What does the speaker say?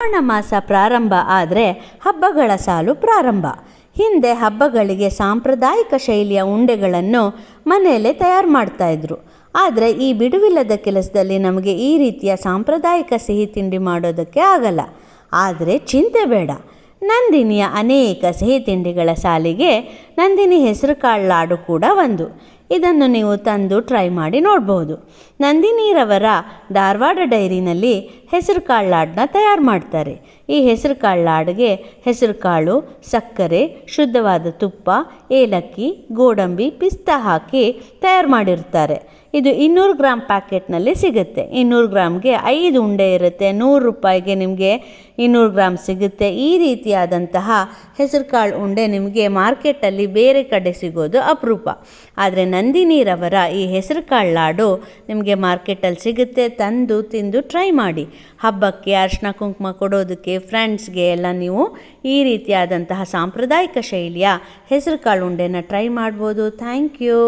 ಶ್ರಾವಣ ಮಾಸ ಪ್ರಾರಂಭ ಆದರೆ ಹಬ್ಬಗಳ ಸಾಲು ಪ್ರಾರಂಭ. ಹಿಂದೆ ಹಬ್ಬಗಳಿಗೆ ಸಾಂಪ್ರದಾಯಿಕ ಶೈಲಿಯ ಉಂಡೆಗಳನ್ನು ಮನೆಯಲ್ಲೇ ತಯಾರು ಮಾಡ್ತಾಯಿದ್ರು. ಆದರೆ ಈ ಬಿಡುವಿಲ್ಲದ ಕೆಲಸದಲ್ಲಿ ನಮಗೆ ಈ ರೀತಿಯ ಸಾಂಪ್ರದಾಯಿಕ ಸಿಹಿ ತಿಂಡಿ ಮಾಡೋದಕ್ಕೆ ಆಗಲ್ಲ. ಆದರೆ ಚಿಂತೆ ಬೇಡ, ನಂದಿನಿಯ ಅನೇಕ ಸಿಹಿ ತಿಂಡಿಗಳ ಸಾಲಿಗೆ ನಂದಿನಿ ಹೆಸರು ಕಾಳು ಲಾಡು ಕೂಡ ಒಂದು. ಇದನ್ನು ನೀವು ತಂದು ಟ್ರೈ ಮಾಡಿ ನೋಡ್ಬೋದು. ನಂದಿನಿರವರ ಧಾರವಾಡ ಡೈರಿನಲ್ಲಿ ಹೆಸರು ಕಾಳು ಲಾಡನ್ನ ತಯಾರು ಮಾಡ್ತಾರೆ. ಈ ಹೆಸರು ಕಾಳು ಲಾಡಿಗೆ ಹೆಸರು ಕಾಳು, ಸಕ್ಕರೆ, ಶುದ್ಧವಾದ ತುಪ್ಪ, ಏಲಕ್ಕಿ, ಗೋಡಂಬಿ, ಪಿಸ್ತಾ ಹಾಕಿ ತಯಾರು ಮಾಡಿರ್ತಾರೆ. ಇದು 200 ಗ್ರಾಮ್ ಪ್ಯಾಕೆಟ್ನಲ್ಲಿ ಸಿಗುತ್ತೆ. 200 ಗ್ರಾಮ್ಗೆ 5 ಉಂಡೆ ಇರುತ್ತೆ. 100 ರೂಪಾಯಿಗೆ ನಿಮಗೆ 200 ಗ್ರಾಮ್ ಸಿಗುತ್ತೆ. ಈ ರೀತಿಯಾದಂತಹ ಹೆಸರು ಕಾಳು ಉಂಡೆ ನಿಮಗೆ ಮಾರ್ಕೆಟಲ್ಲಿ ಬೇರೆ ಕಡೆ ಸಿಗೋದು ಅಪರೂಪ. ಆದರೆ ನಂದಿನಿರವರ ಈ ಹೆಸರು ಕಾಳು ಲಾಡು ನಿಮಗೆ ಮಾರ್ಕೆಟಲ್ಲಿ ಸಿಗುತ್ತೆ. ತಂದು ತಿಂದು ಟ್ರೈ ಮಾಡಿ. ಹಬ್ಬಕ್ಕೆ ಅರಿಶಿನ ಕುಂಕುಮ ಕೊಡೋದಕ್ಕೆ, ಫ್ರೆಂಡ್ಸ್ಗೆ ಎಲ್ಲ ನೀವು ಈ ರೀತಿಯಾದಂತಹ ಸಾಂಪ್ರದಾಯಿಕ ಶೈಲಿಯ ಹೆಸರು ಕಾಳು ಉಂಡೆನ ಟ್ರೈ ಮಾಡ್ಬೋದು. Thank you.